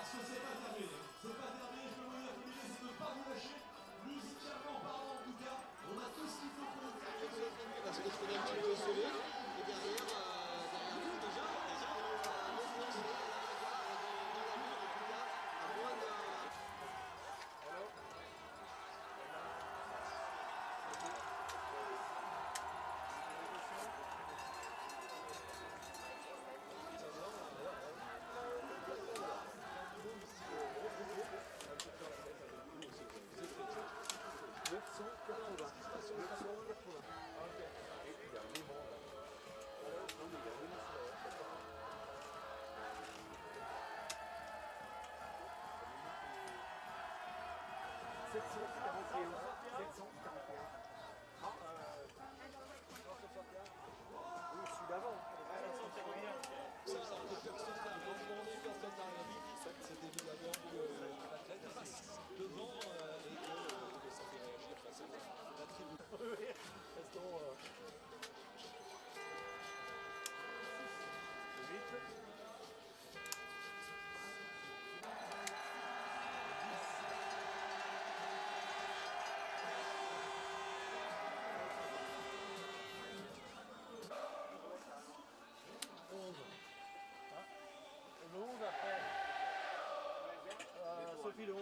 parce que c'est pas terminé. C'est pas terminé, je peux vous dire que l'idée c'est de ne pas vous lâcher. Musicalement parlant en tout cas, on a tout ce qu'il faut pour vous faire kiffer. Parce que je connais un petit peu sauvé, et derrière vous déjà, l'ambiance est à la bagarre dans la ville en tout cas, à moins de... C'est évidemment que l'athlète passe devant et que ça fait réagir face à la tribune. Le 11 après. Sophie le 11.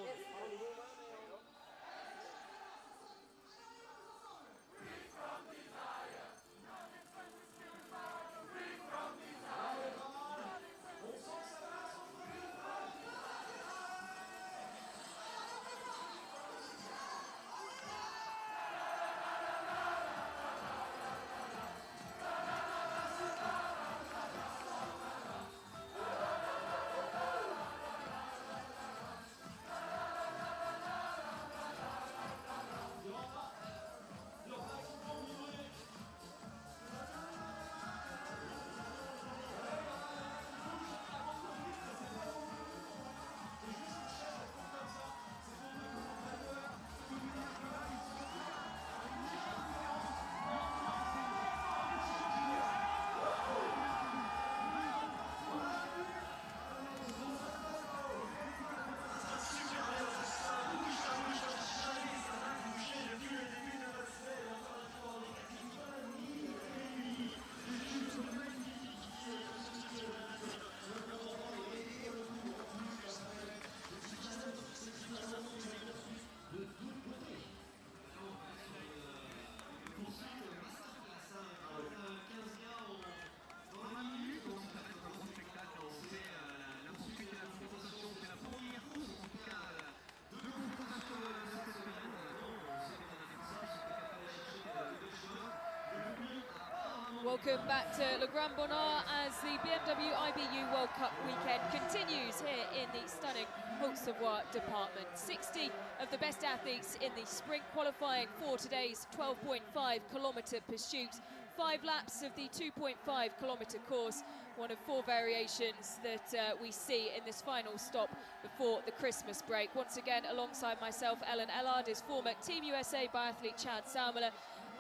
Welcome back to Le Grand Bonnard as the BMW IBU World Cup weekend continues here in the stunning Haute-Savoie department. 60 of the best athletes in the sprint qualifying for today's 12.5 kilometre pursuit. 5 laps of the 2.5 kilometre course, one of 4 variations that we see in this final stop before the Christmas break. Once again, alongside myself, Ellard is former Team USA biathlete Chad Salmela.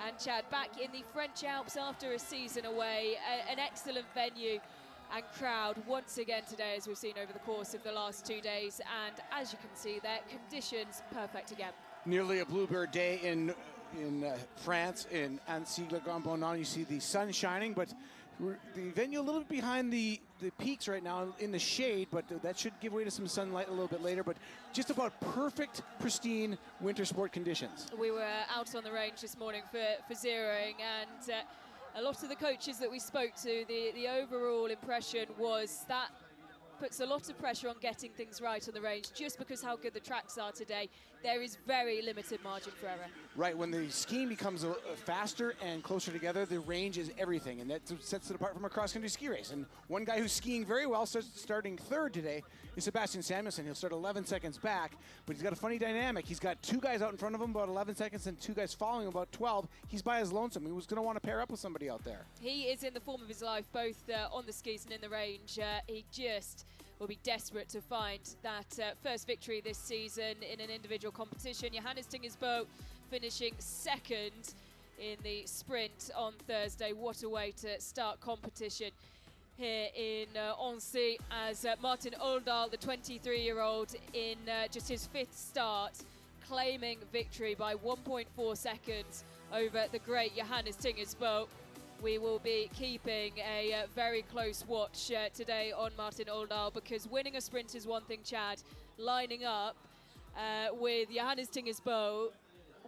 And Chad, back in the French Alps after a season away, an excellent venue and crowd once again today, as we've seen over the course of the last 2 days. And as you can see there, conditions perfect again. Nearly a bluebird day in France, in Annecy, Le Grand Bonnard. You see the sun shining, but the venue a little bit behind the peaks right now in the shade, but that should give way to some sunlight a little bit later. But just about perfect, pristine winter sport conditions. We were out on the range this morning for zeroing, and a lot of the coaches that we spoke to, the overall impression was that puts a lot of pressure on getting things right on the range, just because how good the tracks are today. There is very limited margin for error. Right, when the skiing becomes faster and closer together, the range is everything, and that sets it apart from a cross-country ski race. And one guy who's skiing very well, starting third today, is Sebastian Samuelsson. He'll start 11 seconds back, but he's got a funny dynamic. He's got 2 guys out in front of him, about 11 seconds, and 2 guys following him, about 12. He's by his lonesome. He was going to want to pair up with somebody out there. He is in the form of his life, both on the skis and in the range. He just will be desperate to find that first victory this season in an individual competition. Johannes Tingersbo finishing second in the sprint on Thursday. What a way to start competition. here in Annecy as Martin Ellard, the 23-year-old, in just his 5th start, claiming victory by 1.4 seconds over the great Johannes Tingesbo. We will be keeping a very close watch today on Martin Ellard, because winning a sprint is one thing, Chad. Lining up with Johannes Tingesbo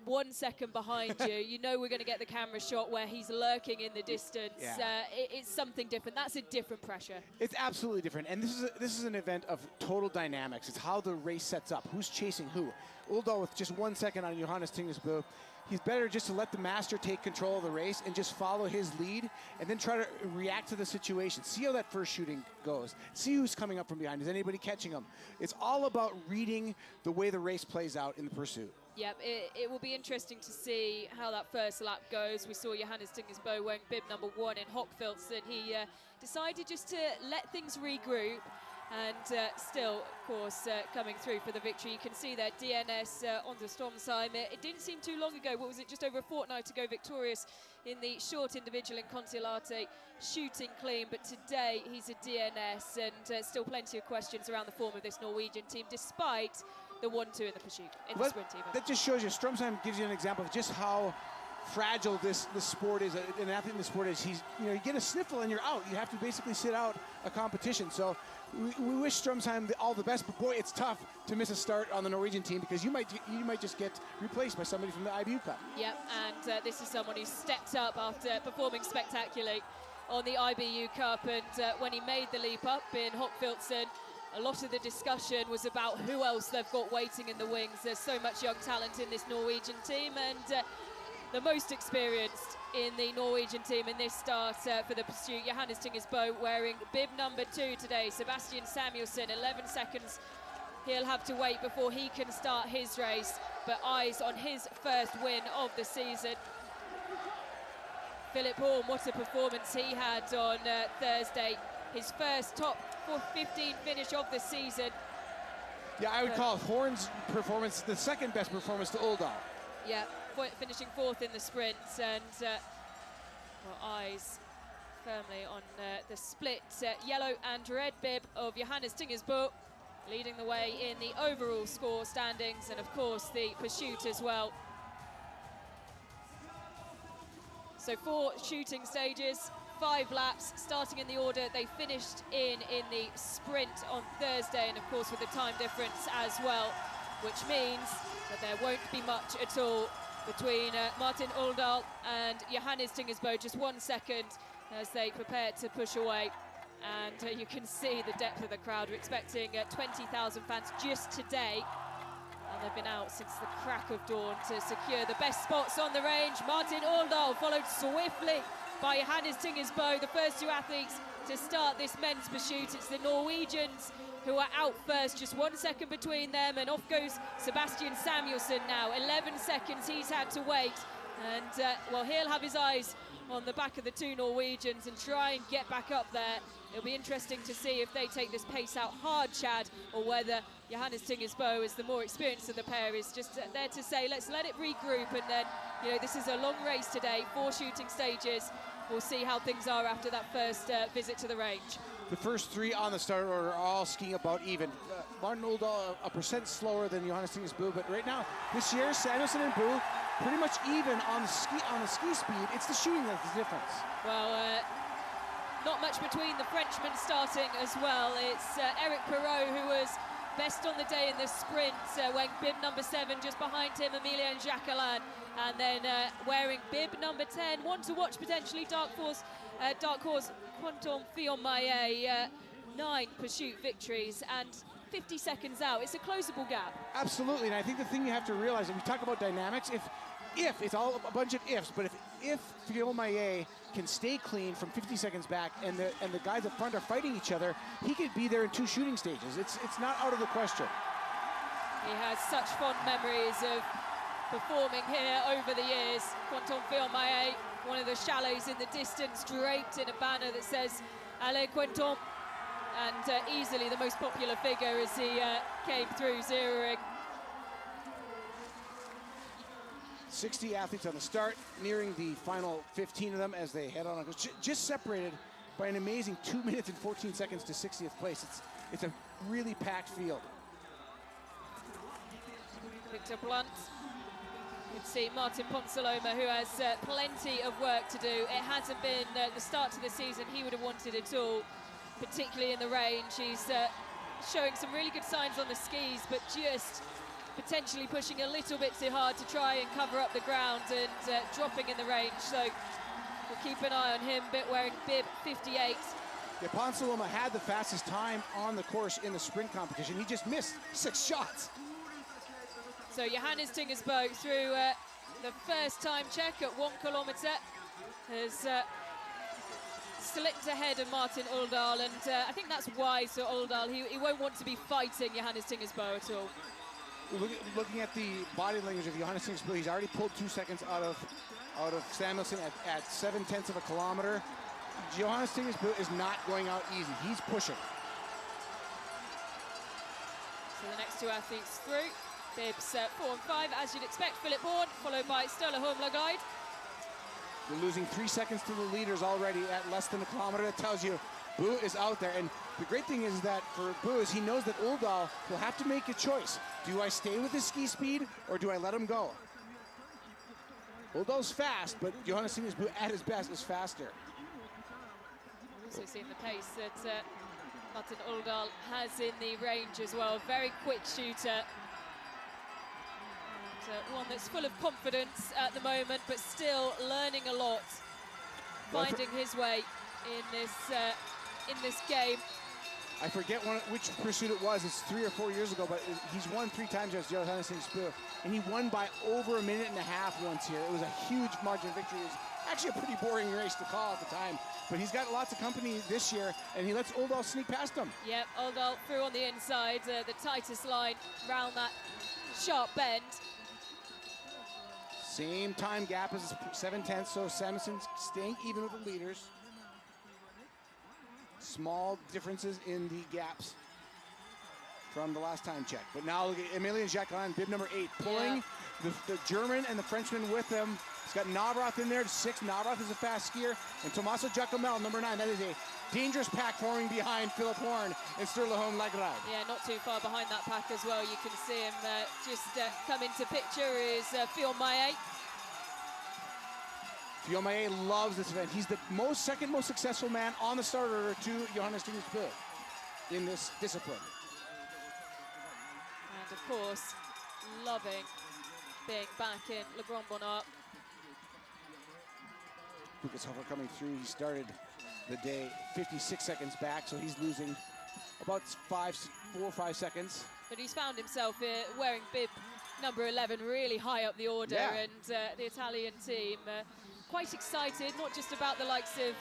1 second behind you, you know we're going to get the camera shot where he's lurking in the distance. Yeah. It's something different. That's a different pressure. It's absolutely different, and this is an event of total dynamics. It's how the race sets up, who's chasing who. Ellard with just 1 second on Johannes Tingesbo. He's better just to let the master take control of the race and just follow his lead and then try to react to the situation. See how that first shooting goes. See who's coming up from behind. Is anybody catching him? It's all about reading the way the race plays out in the pursuit. Yep, it will be interesting to see how that first lap goes. We saw Johannes Tingesbo wearing bib number 1 in Hochfilzen. He decided just to let things regroup, and still, of course, coming through for the victory. You can see that DNS on the Stormsheim. It didn't seem too long ago, what was it, just over a fortnight ago, victorious in the short individual in Contilate, shooting clean, but today he's a DNS, and still plenty of questions around the form of this Norwegian team, despite the 1-2 in the pursuit, in the sprint even. That just shows you, Stromsheim gives you an example of just how fragile this sport is, an athlete in the sport is. You get a sniffle and you're out. You have to basically sit out a competition. So we wish Stromsheim all the best, but boy, it's tough to miss a start on the Norwegian team, because you might just get replaced by somebody from the IBU Cup. Yep, and this is someone who stepped up after performing spectacularly on the IBU Cup, and when he made the leap up in Hochfilzen, a lot of the discussion was about who else they've got waiting in the wings. There's so much young talent in this Norwegian team, and the most experienced in the Norwegian team in this start for the pursuit, Johannes Tingesbo, wearing bib number 2 today. Sebastian Samuelsson, 11 seconds he'll have to wait before he can start his race, but eyes on his first win of the season. Philip Horn, what a performance he had on Thursday. His first top 15 finish of the season. Yeah, I would call Horn's performance the second best performance to Ellard. Yeah, finishing 4th in the sprint, and eyes firmly on the split yellow and red bib of Johannes Tingesbo, leading the way in the overall score standings, and of course the pursuit as well. So 4 shooting stages, 5 laps, starting in the order they finished in the sprint on Thursday, and of course with the time difference as well, which means that there won't be much at all between Martin Ellard and Johannes Tingesbo, just 1 second as they prepare to push away. And you can see the depth of the crowd. We're expecting 20,000 fans just today, and they've been out since the crack of dawn to secure the best spots on the range. Martin Ellard followed swiftly by Johannes Tingesbo, the first 2 athletes to start this men's pursuit. It's the Norwegians who are out first, just 1 second between them, and off goes Sebastian Samuelsson now. 11 seconds he's had to wait, and well, he'll have his eyes on the back of the 2 Norwegians and try and get back up there. It'll be interesting to see if they take this pace out hard, Chad, or whether Johannes Tingesbo, as the more experienced of the pair, is just there to say, let's let it regroup, and then, this is a long race today, 4 shooting stages. We'll see how things are after that first visit to the range. The first 3 on the start order are all skiing about even. Martin Ellard a percent slower than Johannes Tingesbo, but right now, this year, Samuelsson and Boo pretty much even on the ski speed. It's the shooting that's the difference. Well, not much between the Frenchmen starting as well. It's Eric Perrault, who was best on the day in the sprint, wearing bib number 7, just behind him, Emilien Jacquelin, and then wearing bib number 10, one to watch potentially, dark horse Quentin Fillon-Maillet, 9 pursuit victories and 50 seconds out. It's a closable gap. Absolutely, and I think the thing you have to realize, if we talk about dynamics, if it's all a bunch of ifs, but if Fillon-Maillet can stay clean from 50 seconds back, and the guys up front are fighting each other, he could be there in 2 shooting stages. It's not out of the question. He has such fond memories of performing here over the years. Quentin Fillon-Maillet, one of the shallows in the distance, draped in a banner that says Allez Quentin, and easily the most popular figure as he came through, zeroing. 60 athletes on the start, nearing the final 15 of them as they head on. Just separated by an amazing 2 minutes and 14 seconds to 60th place. It's a really packed field. Victor Blunt. You can see Martin Ponsaloma, who has plenty of work to do. It hasn't been the start to the season he would have wanted at all, particularly in the range. He's showing some really good signs on the skis, but just potentially pushing a little bit too hard to try and cover up the ground and dropping in the range. So we'll keep an eye on him, wearing bib 58. Yeah, Ponsaloma had the fastest time on the course in the sprint competition. He just missed 6 shots. So Johannes Tingersbo through the first time check at 1 kilometre has slipped ahead of Martin Uldal, and I think that's wise for Uldal. He won't want to be fighting Johannes Tingersbo at all. Looking at the body language of Johannes Tingersbo, he's already pulled 2 seconds out of Samuelson at 0.7 of a kilometer. Johannes Tingersbo is not going out easy. He's pushing. So the next 2 athletes through. Bibs 4 and 5, as you'd expect. Philip Horn, followed by Sturla Holmlagaard. We're losing 3 seconds to the leaders already at less than a kilometer. That tells you Boo is out there. And the great thing is that for Boo is he knows that Uldal will have to make a choice. Do I stay with his ski speed or do I let him go? Uldal's fast, but Johannes Tingersbo at his best is faster. Also seen the pace that Martin Uldal has in the range as well. Very quick shooter. One that's full of confidence at the moment, but still learning a lot, finding his way in this game. I forget which pursuit it was. It's 3 or 4 years ago, but he's won 3 times as Johannes Tingersbo, and he won by over 1.5 minutes once here. It was a huge margin of victory. It was actually a pretty boring race to call at the time, but he's got lots of company this year, and he lets Uldal sneak past him. Yep, Uldal through on the inside, the tightest line round that sharp bend. Same time gap as 0.7, so Samuelson's staying even with the leaders. Small differences in the gaps from the last time check. But now look at Emilien Jacquelin, bib number 8, pulling the German and the Frenchman with him. He's got Navrath in there, 6. Navrath is a fast skier. And Tommaso Giacomel, number 9. That is a dangerous pack forming behind Philip Horn and Sturla Holmlagaard. Yeah, not too far behind that pack as well. You can see him just come into picture is Fionn Maillet. Fionn Maillet loves this event. He's the second most successful man on the starter order to Johannes Tingersbo in this discipline. And of course, loving being back in Le Grand Bonnard. Lucas Hofer coming through. He started the day 56 seconds back, so he's losing about 4 or 5 seconds. But he's found himself wearing bib number 11 really high up the order, and the Italian team quite excited, not just about the likes of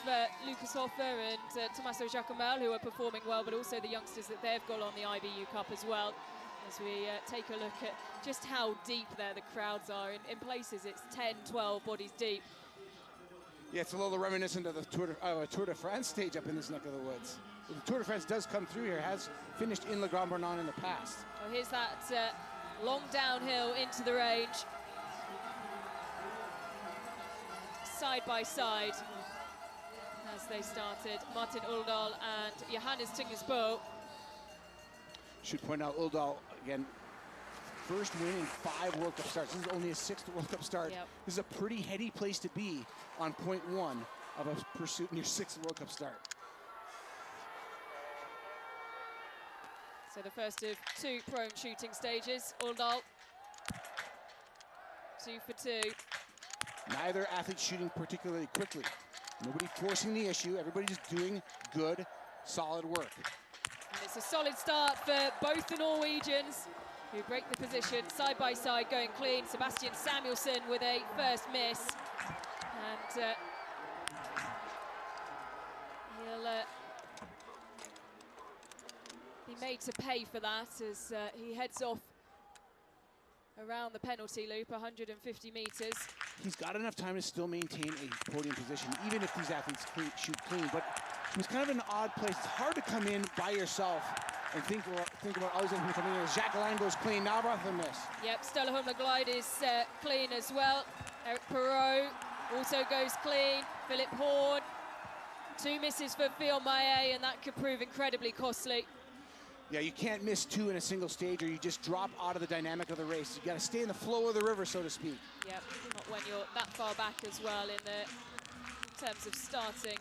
Lucas Hofer and Tommaso Giacomel, who are performing well, but also the youngsters that they've got on the IBU Cup as well. As we take a look at just how deep there the crowds are. In places it's 10, 12 bodies deep. Yeah, it's a little reminiscent of the Tour de France stage up in this neck of the woods. The Tour de France does come through here, has finished in Le Grand Bonnard in the past. Well, here's that long downhill into the range. Side by side as they started. Martin Uldal and Johannes Tingersbo. Should point out Uldal, again, first win in 5 World Cup starts. This is only his 6th World Cup start. Yep. This is a pretty heady place to be on point 1 of a pursuit in your 6th World Cup start. So the first of 2 prone shooting stages. Uldal, 2 for 2. Neither athlete shooting particularly quickly. Nobody forcing the issue. Everybody just doing good, solid work. And it's a solid start for both the Norwegians, who break the position side by side, going clean. Sebastian Samuelsson with a first miss. And he'll be made to pay for that as he heads off around the penalty loop, 150 meters. He's got enough time to still maintain a podium position, even if these athletes shoot clean. But it was kind of an odd place. It's hard to come in by yourself and think about all these other people coming in. Jacquelin goes clean, Navrath a miss. Yep, Sturla Holmlagaard is clean as well. Eric Perrault also goes clean. Philip Horn 2 misses for Fiormaillet, and that could prove incredibly costly. Yeah, you can't miss 2 in a single stage, or you just drop out of the dynamic of the race. You got to stay in the flow of the river, so to speak. Yep, not when you're that far back as well in terms of starting.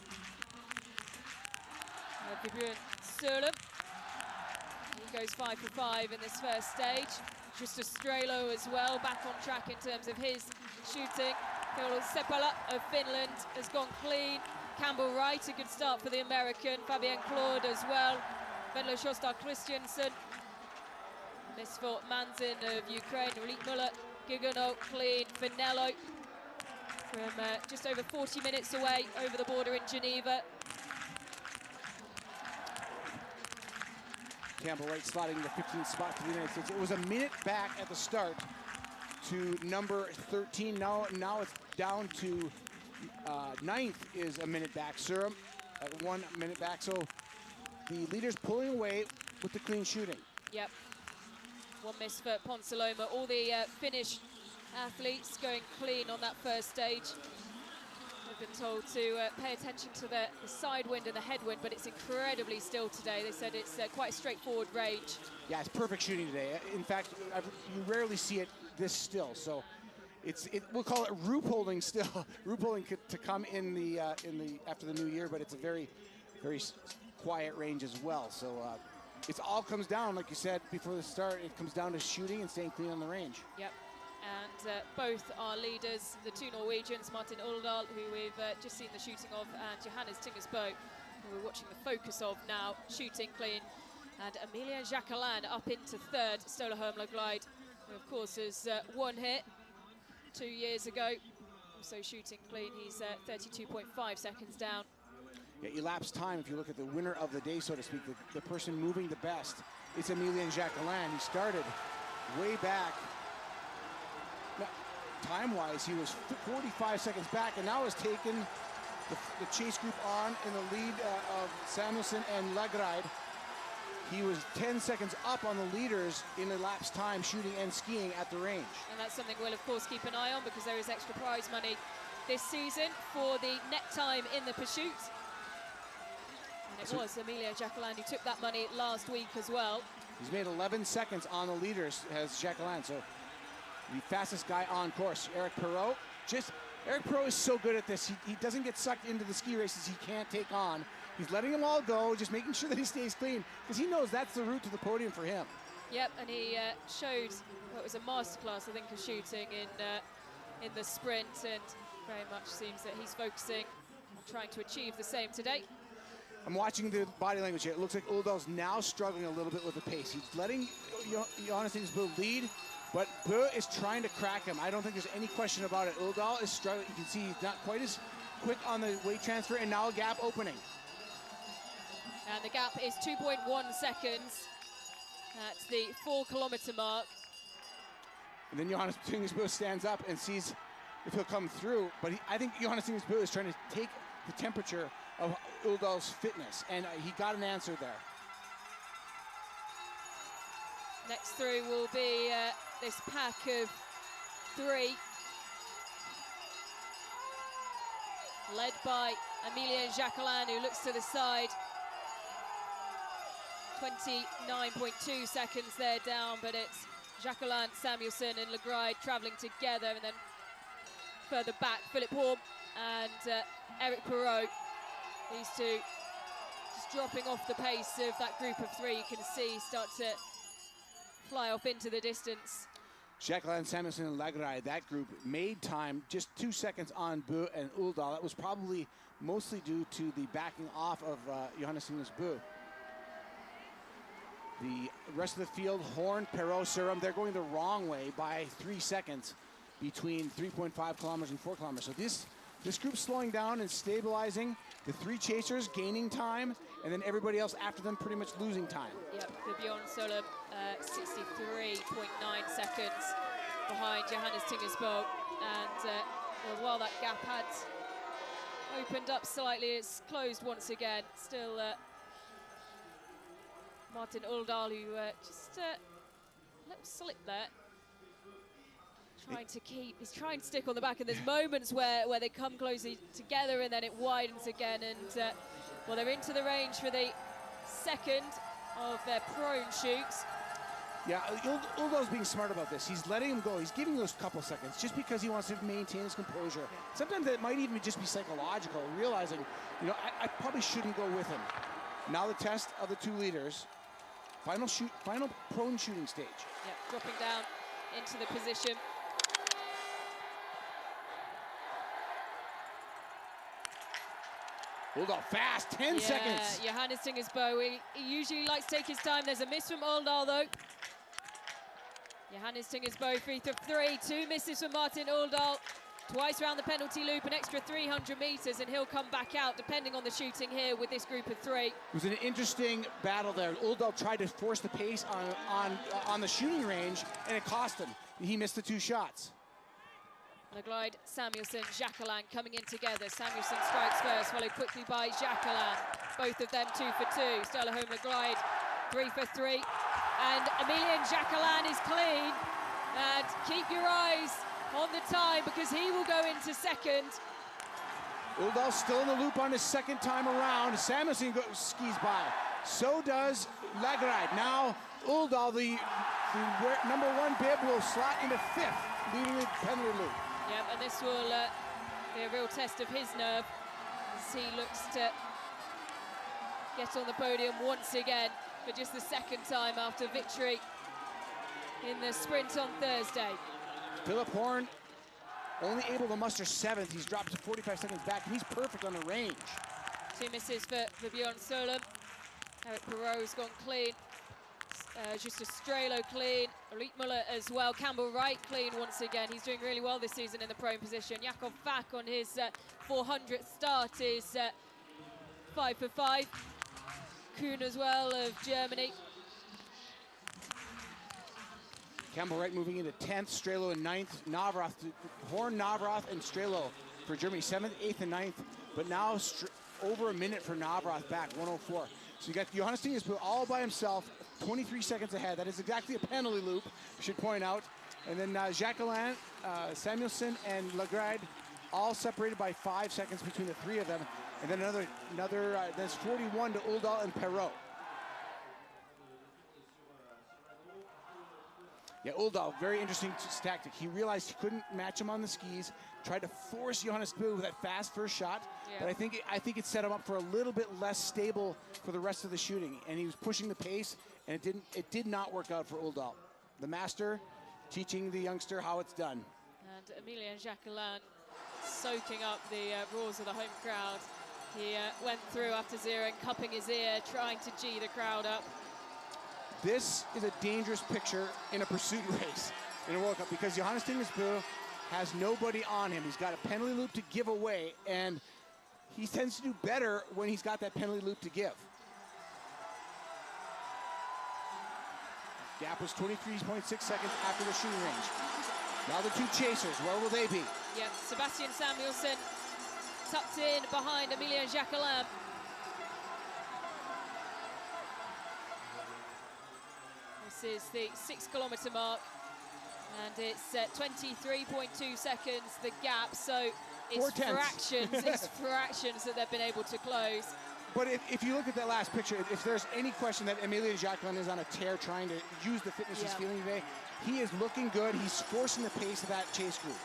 Vibjørn Sørlum, he goes 5 for 5 in this first stage. Just Strelo as well, back on track in terms of his shooting. Salmela of Finland has gone clean. Campbell Wright, a good start for the American. Fabien Claude as well. Vedlo Shostar Christiansen. Miss for Manzin of Ukraine. Rick Muller, Guggenot, clean. Finello from just over 40 minutes away over the border in Geneva. Campbell Wright slotting the 15th spot for the United States. It was a minute back at the start to number 13. Now it's down to 9th is a minute back. Surum at 1 minute back. So the leader's pulling away with the clean shooting. Yep. 1 miss for Ponsaloma. All the Finnish athletes going clean on that first stage. We've been told to pay attention to the side wind and the headwind, but it's incredibly still today. They said it's quite a straightforward range. Yeah, it's perfect shooting today. In fact, you rarely see it this still. So we'll call it Ruhpolding still. Ruhpolding to come in the after the new year, but it's a very, very quiet range as well. So it all comes down, like you said before the start, it comes down to shooting and staying clean on the range. Yep. And both our leaders, the 2 Norwegians, Martin Uldal, who we've just seen the shooting of, and Johannes Tingesbø, who we're watching the focus of now, shooting clean. And Emilien Jacquelin up into 3rd. Stolaholm Laglide, who of course has won here 2 years ago. Also shooting clean, he's 32.5 seconds down. Yeah, elapsed time, if you look at the winner of the day, so to speak, the person moving the best, it's Emilien Jacquelin. He started way back. Time-wise, he was 45 seconds back, and now has taken the chase group on in the lead of Samuelson and Lagride. He was 10 seconds up on the leaders in elapsed time, shooting and skiing at the range. And that's something we'll, of course, keep an eye on, because there is extra prize money this season for the net time in the pursuit. And it was Emilien Jacquelin who took that money last week as well. He's made 11 seconds on the leaders, has Jacquelin, so the fastest guy on course. Eric Perrault, Eric Perrault is so good at this. He doesn't get sucked into the ski races he can't take on. He's letting them all go, just making sure that he stays clean, because he knows that's the route to the podium for him. Yep, and he showed what was a masterclass, I think, of shooting in the sprint, and very much seems that he's focusing on trying to achieve the same today. I'm watching the body language here. It looks like Uldal's now struggling a little bit with the pace. He's letting Johannes Tingesbø lead, but Bø is trying to crack him. I don't think there's any question about it. Uldal is struggling. You can see he's not quite as quick on the weight transfer, and now a gap opening. And the gap is 2.1 seconds at the 4-kilometer mark. And then Johannes Tingesbø stands up and sees if he'll come through. But I think Johannes Tingesbø is trying to take the temperature of Uldal's fitness, and he got an answer there. Next through will be this pack of 3, led by Emilien Jacquelin, who looks to the side. 29.2 seconds there down, but it's Jacquelin, Samuelson and Lagride traveling together, and then further back, Philip Horn and Eric Perrault. These two just dropping off the pace of that group of 3. You can see start to fly off into the distance. Jacquelin, Samuelson, and Lagride, that group made time just 2 seconds on Bø and Uldal. That was probably mostly due to the backing off of Johannes Tingesbø. The rest of the field, Horn, Perrault, Surum, they're going the wrong way by 3 seconds between 3.5 kilometers and 4 kilometers. So this group's slowing down and stabilizing. The 3 chasers gaining time, and then everybody else after them pretty much losing time. Yep, Biathlon Solo, 63.9 seconds behind Johannes Tingesbø. And well, while that gap had opened up slightly, it's closed once again. Still Martin Uldal, who just a little slip there. He's trying to stick on the back, and there's moments where they come closely together and then it widens again, and well, they're into the range for the second of their prone shoots. Yeah, Uldal's being smart about this. He's letting him go. He's giving those couple seconds just because he wants to maintain his composure. Yeah. Sometimes that might even just be psychological, realizing, you know, I probably shouldn't go with him. Now the test of the two leaders. Final prone shooting stage. Yeah, dropping down into the position. Uldal fast, 10 seconds. Johannes Tingersbo, he usually likes to take his time. There's a miss from Uldal though. Johannes Tingersbo, 3 for 3, 2 misses from Martin Uldal. Twice around the penalty loop, an extra 300 meters, and he'll come back out depending on the shooting here with this group of 3. It was an interesting battle there. Uldal tried to force the pace on the shooting range, and it cost him. He missed the 2 shots. Leglide, Samuelsson, Jacqueline coming in together. Samuelsson strikes first, followed quickly by Jacqueline. Both of them 2 for 2. Stella Home Leglide, 3 for 3. And Emilien Jacqueline is clean. And keep your eyes on the time because he will go into second. Uldal still in the loop on his second time around. Samuelsson skis by. So does Leglide. Now Uldal, the number 1 bib, will slot into 5th, leading the penalty loop. Yep, and this will be a real test of his nerve as he looks to get on the podium once again for just the second time after victory in the sprint on Thursday. Philip Horn only able to muster 7th. He's dropped to 45 seconds back, and he's perfect on the range. 2 misses for Bjorn Solem. Eric Perot's gone clean. Just Strelo clean. Rietmuller as well. Campbell Wright clean once again. He's doing really well this season in the prone position. Jakob Fack on his 400th start is 5 for 5. Kuhn as well of Germany. Campbell Wright moving into 10th, Strelo in 9th, Navrath, Horn, Navrath, and Strelo for Germany, 7th, 8th, and 9th. But now over a minute for Navrath back, 104. So you got Johannes Tingersbo all by himself, 23 seconds ahead. That is exactly a penalty loop, I should point out. And then Jacqueline, Samuelsson, and Legrade all separated by 5 seconds between the 3 of them. And then another that's 41 to Uldal and Perot. Yeah, Uldal, very interesting tactic. He realized he couldn't match him on the skis, tried to force Johannes Tingersbo with that fast first shot, but I think it set him up for a little bit less stable for the rest of the shooting. And he was pushing the pace, and it did not work out for Uldal. The master teaching the youngster how it's done. And Emilien Jacqueline soaking up the roars of the home crowd. He went through after zeroing, cupping his ear, trying to G the crowd up. This is a dangerous picture in a pursuit race in a World Cup because Johannes Tingersbo has nobody on him. He's got a penalty loop to give away, and he tends to do better when he's got that penalty loop to give. Gap was 23.6 seconds after the shooting range. Now the 2 chasers, where will they be? Yep, Sebastian Samuelsson tucked in behind Emilien Jacqueline. This is the 6 kilometer mark, and it's 23.2 seconds, the gap, so it's fractions that they've been able to close. But if you look at that last picture, if there's any question that Emilien Jacqueline is on a tear trying to use the fitness he's feeling today, he is looking good. He's forcing the pace of that chase group.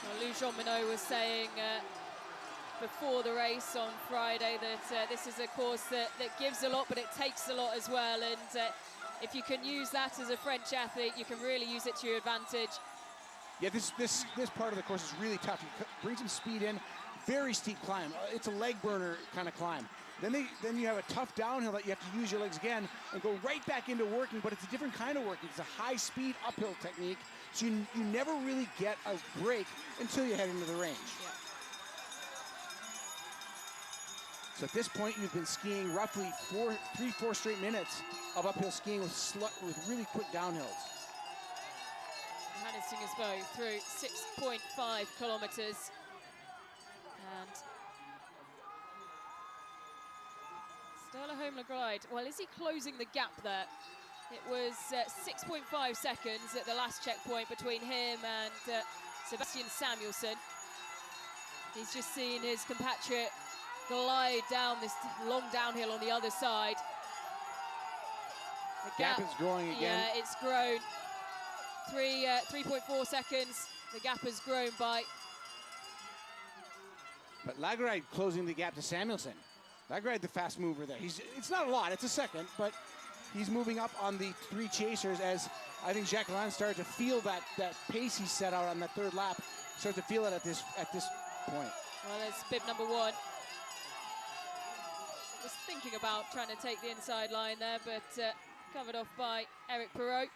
Well, Lou Jean Minot was saying before the race on Friday that this is a course that gives a lot, but it takes a lot as well. And if you can use that as a French athlete, you can really use it to your advantage. Yeah, this part of the course is really tough. It brings some speed in, very steep climb. It's a leg burner kind of climb. Then you have a tough downhill that you have to use your legs again and go right back into working, but it's a different kind of working. It's a high-speed uphill technique, so you never really get a break until you head into the range. Yeah. So at this point, you've been skiing roughly 3-4 straight minutes of uphill skiing with really quick downhills. Johannes Tingersbo through 6.5 kilometers. And Stella Home Legride, well, is he closing the gap there? It was 6.5 seconds at the last checkpoint between him and Sebastian Samuelsson. He's just seen his compatriot glide down this long downhill on the other side. The gap is growing again. Yeah, it's grown. 3.4 seconds. The gap has grown by. But Lagride closing the gap to Samuelsson. Lagride the fast mover there. It's not a lot, it's a second, but he's moving up on the three chasers as I think Jacqueline started to feel that pace he set out on that third lap. Started to feel it at this point. Well, there's bib number 1. Was thinking about trying to take the inside line there, but covered off by Eric Perrault.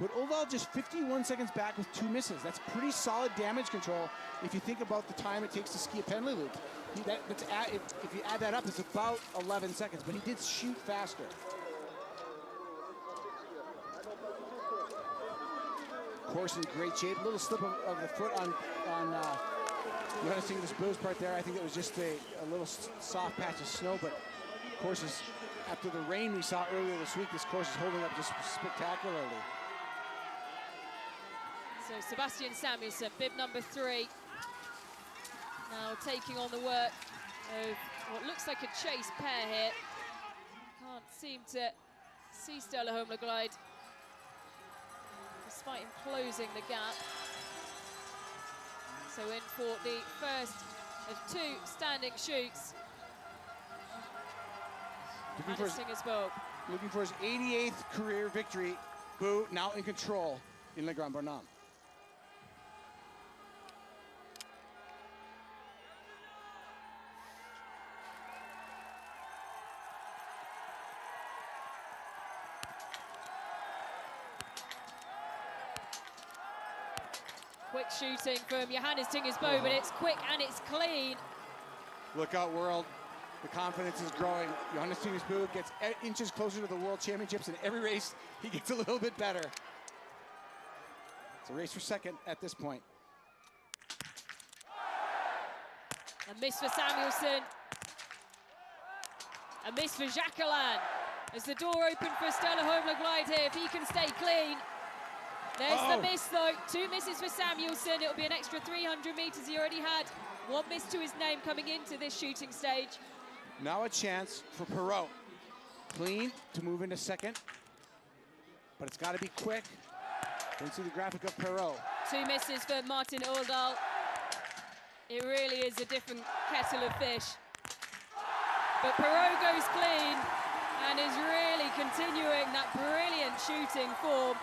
But Oval just 51 seconds back with 2 misses. That's pretty solid damage control if you think about the time it takes to ski a penalty loop. If you add that up, it's about 11 seconds, but he did shoot faster. Course in great shape. A little slip of the foot on Johannes Tingus Boo's part there. I think it was just a little soft patch of snow, but course is, after the rain we saw earlier this week, this course is holding up just spectacularly. So Sebastian Samuelsson, bib number 3, now taking on the work of what looks like a chase pair here. Can't seem to see Stella Holmler-Glide despite him closing the gap. So in for the first of 2 standing shoots. Looking for his 88th career victory. Boo now in control in Le Grand Bornand. Quick shooting from Johannes Tingus Boo, but it's quick and it's clean. Look out, world. The confidence is growing. Johannes Tingus Boo gets inches closer to the World Championships in every race. He gets a little bit better. It's a race for second at this point. A miss for Samuelsson. A miss for Jacqueline. As the door opened for Stella Holmler-Glide here, if he can stay clean. There's the miss though, 2 misses for Samuelsson. It'll be an extra 300 meters. He already had 1 miss to his name coming into this shooting stage. Now a chance for Perrault. Clean to move into second, but it's got to be quick. Don't see the graphic of Perrault. 2 misses for Martin Oldal. It really is a different kettle of fish. But Perrault goes clean and is really continuing that brilliant shooting form.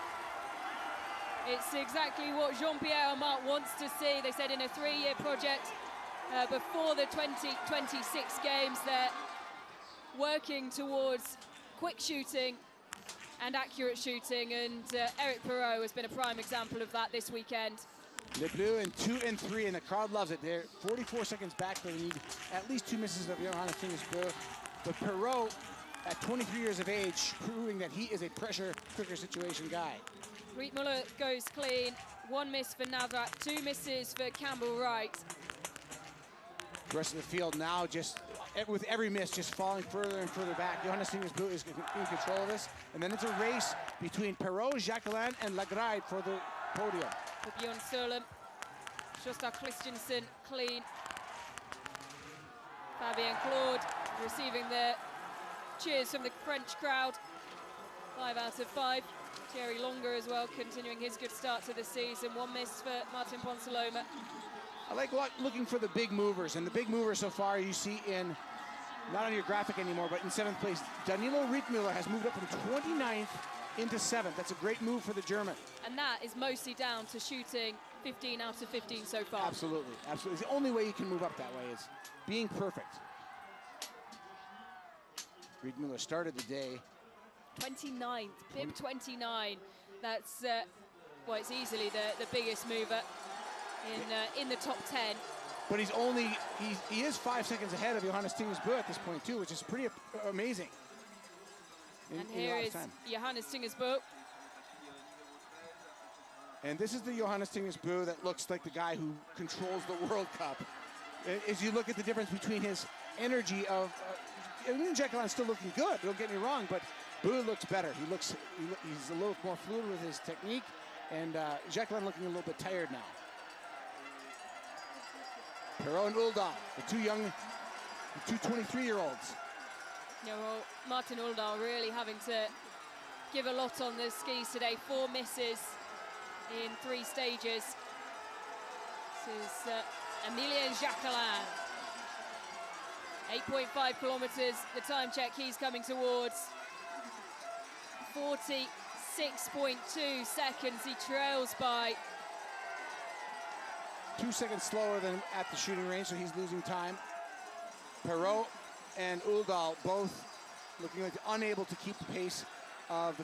It's exactly what Jean-Pierre Amat wants to see. They said in a 3-year project before the 2026 games, they're working towards quick shooting and accurate shooting, and Eric Perrault has been a prime example of that this weekend. Les Bleus in 2 and 3, and the crowd loves it. They're 44 seconds back, but they need at least 2 misses of Johannes Tingus Boo. But Perrault, at 23 years of age, proving that he is a pressure cooker situation guy. Rietmuller goes clean. 1 miss for Navrat, 2 misses for Campbell Wright. The rest of the field now just, with every miss, just falling further and further back. Johannes Tingus Boo is in control of this. And then it's a race between Perrault, Jacqueline, and Lagride for the podium. For Bjorn Solem, Sjostad Christensen clean. Fabien Claude receiving the cheers from the French crowd. 5 out of 5. Thierry Longer as well, continuing his good start to the season. 1 miss for Martin Ponsaloma. I like looking for the big movers, and the big movers so far you see in, not on your graphic anymore, but in 7th place. Danilo Rietmuller has moved up from 29th into 7th. That's a great move for the German. And that is mostly down to shooting 15 out of 15 so far. Absolutely, absolutely. It's the only way you can move up that way is being perfect. Rietmuller started the day 29th, bib 29. That's, well, it's easily the biggest mover in the top 10. But he is 5 seconds ahead of Johannes Tingus Boo at this point too, which is pretty amazing. And here is Johannes Tingus Boo. And this is the Johannes Tingus Boo that looks like the guy who controls the World Cup. As you look at the difference between his energy of Emilien Jacquelin's still looking good, don't get me wrong, but Boo looks better. He's a little more fluid with his technique, and Jacquelin looking a little bit tired now. Perrault and Uldahl, the two 23-year-olds. You know, well, Martin Uldahl really having to give a lot on the skis today. 4 misses in 3 stages. This is Emilien Jacquelin. 8.5 kilometers, the time check he's coming towards. 46.2 seconds he trails by. 2 seconds slower than at the shooting range, so he's losing time. Perrault and Uldahl both looking like unable to keep the pace of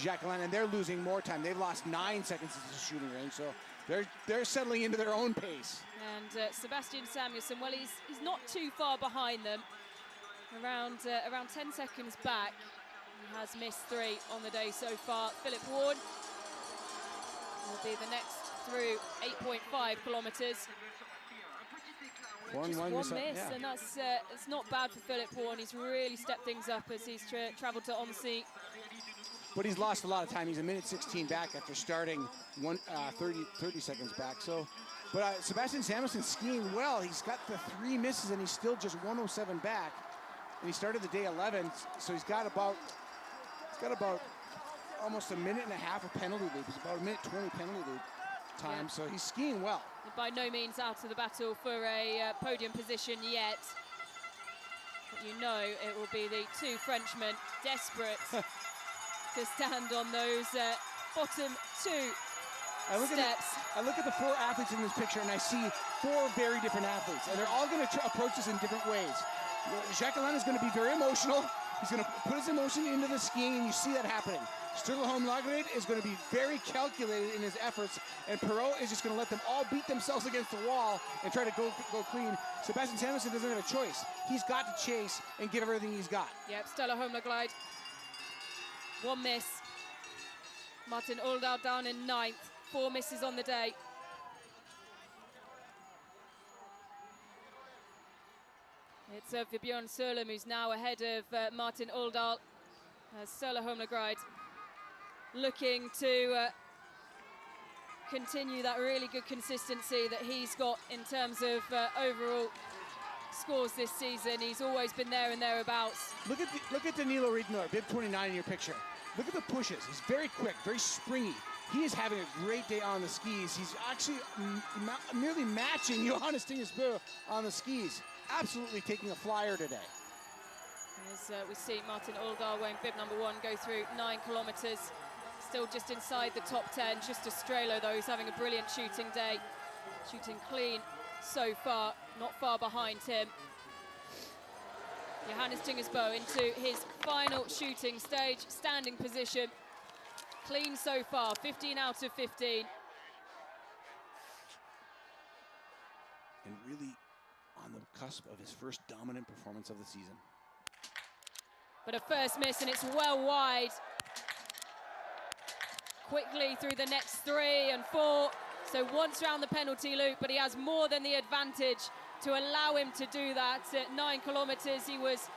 Jacquelin, and they're losing more time. They've lost 9 seconds at the shooting range, so they're settling into their own pace. And Sebastian Samuelsson, well, he's not too far behind them. Around 10 seconds back. He has missed 3 on the day so far. Philip Ward will be the next through 8.5 kilometers. Just one miss, yeah. And that's it's not bad for Philip Ward. He's really stepped things up as he's traveled to Annecy. But he's lost a lot of time. He's a minute 16 back after starting 30 seconds back. So, but Sebastian Samuelsson skiing well. He's got the 3 misses and he's still just 107 back. And he started the day 11, so he's got about almost a minute and a half of penalty loop. It's about a minute 20 penalty loop time. Yeah. So he's skiing well. By no means out of the battle for a podium position yet. But you know it will be the 2 Frenchmen desperate to stand on those bottom 2 steps. I look at the 4 athletes in this picture and I see 4 very different athletes, and they're all going to approach this in different ways. Jacquelin is going to be very emotional. He's going to put his emotion into the skiing, and you see that happening. Sturla Holmlagred is going to be very calculated in his efforts, and Perrault is just going to let them all beat themselves against the wall and try to go clean. Sebastian Samuelsson doesn't have a choice. He's got to chase and give everything he's got. Yep, Sturla Holmlagred. 1 miss. Martin Uldahl down in 9th. 4 misses on the day. It's Vibjorn Sørlum who's now ahead of Martin Uldahl. Sturla Holmlagred looking to continue that really good consistency that he's got in terms of overall scores this season. He's always been there and thereabouts. Look at Danilo Ridnor, bib 29 in your picture. Look at the pushes. He's very quick, very springy. He is having a great day on the skis. He's actually nearly matching Johannes Tingesbø on the skis. Absolutely taking a flyer today. As we see Martin Uldahl wearing bib number 1 go through 9 kilometers. Still just inside the top 10. Just Estrela though, who's having a brilliant shooting day. Shooting clean so far, not far behind him. Johannes Tingesbø into his final shooting stage, standing position. Clean so far, 15 out of 15. And really on the cusp of his first dominant performance of the season. But a first miss, and it's well wide. Quickly through the next 3 and 4. So once round the penalty loop, but he has more than the advantage to allow him to do that. At 9 kilometers, he was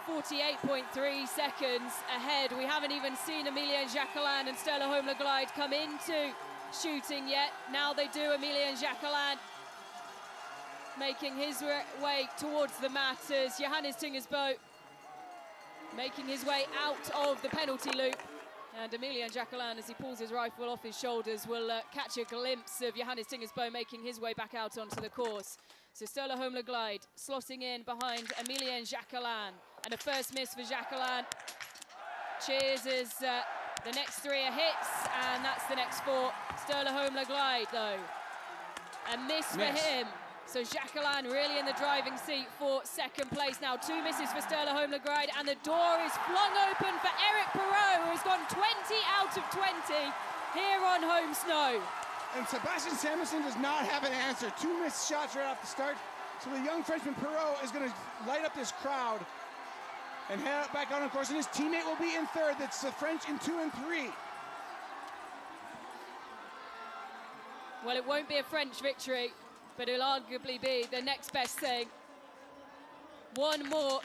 48.3 seconds ahead. We haven't even seen Emilien Jacquelin and Sturla Holmlagred come into shooting yet. Now they do. Emilien Jacquelin making his way towards the mat as Johannes Tingesbø making his way out of the penalty loop. And Emilien Jacquelin, as he pulls his rifle off his shoulders, will catch a glimpse of Johannes Tingesbø making his way back out onto the course. So Sturla Holmlagred slotting in behind Emilien Jacquelin. And a first miss for Jacquelin. Cheers as the next 3 are hits, and that's the next 4. Sturla Holmlagred, though. A miss for him. So Jacquelin really in the driving seat for second place now. 2 misses for Sturla Holmlagred, and the door is flung open for Eric Perrault, who has gone 20 out of 20 here on home snow. And Sebastian Samuelsson does not have an answer. 2 missed shots right off the start. So the young Frenchman Perrault is going to light up this crowd and head back on course, and his teammate will be in 3rd. That's the French in 2 and 3. Well, it won't be a French victory, but it'll arguably be the next best thing. One more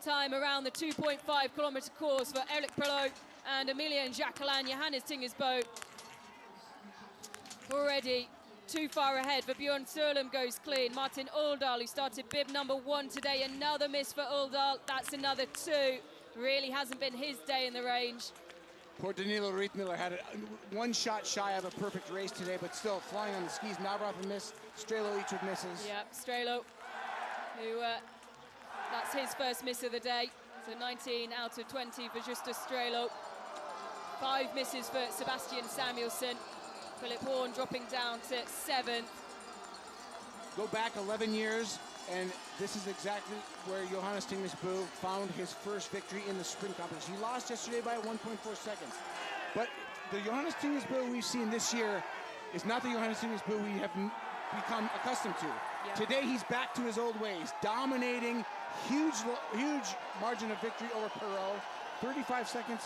time around the 2.5-kilometre course for Eric Perrault and Emilien Jacquelin. Johannes Tingesbo already too far ahead for Bjorn Sørlum goes clean. Martin Uldal, who started bib number 1 today, another miss for Uldal. That's another 2. Really hasn't been his day in the range. Poor Danilo Riethmiller had one shot shy of a perfect race today, but still flying on the skis. Navrath a miss, Strelo each with misses. Yep, Strelo, who that's his first miss of the day. So 19 out of 20 for Justus Strelo. 5 misses for Sebastian Samuelsson. Philip Horn dropping down to 7th. Go back 11 years, and this is exactly where Johannes Tingesbo found his first victory in the sprint competition. He lost yesterday by 1.4 seconds. But the Johannes Tingesbo we've seen this year is not the Johannes Tingesbo we have become accustomed to. Yeah. Today he's back to his old ways, dominating, huge margin of victory over Perrault. 35 seconds,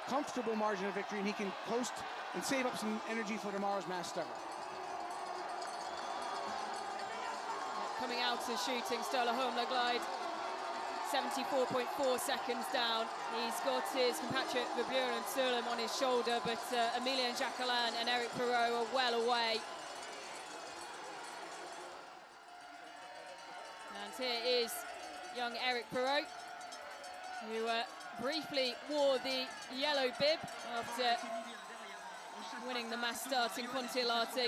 comfortable margin of victory, and he can coast and save up some energy for tomorrow's mass start. Coming out and shooting, Ståle Holmberg 74.4 seconds down. He's got his compatriot Bjorn Sørlum on his shoulder, but Emilien Jacquelin and Eric Perrault are well away. And here is young Eric Perrault, who briefly wore the yellow bib after winning the mass start in Kontiolahti.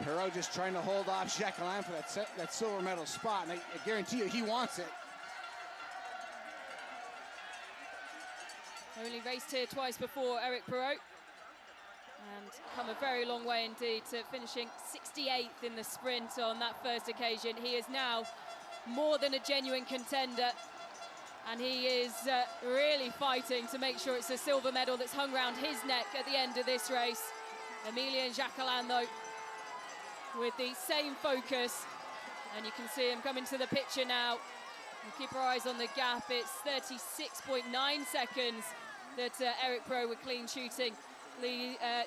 Perrault just trying to hold off Jacquelin for that silver medal spot, and I guarantee you he wants it. Only raced here twice before, Eric Perrault, and come a very long way indeed to finishing 68th in the sprint on that first occasion. He is now more than a genuine contender, and he is really fighting to make sure it's a silver medal that's hung around his neck at the end of this race. Emilien Jacquelin, though, with the same focus, and you can see him coming to the picture now. We'll keep our eyes on the gap. It's 36.9 seconds that Eric Perrault with clean shooting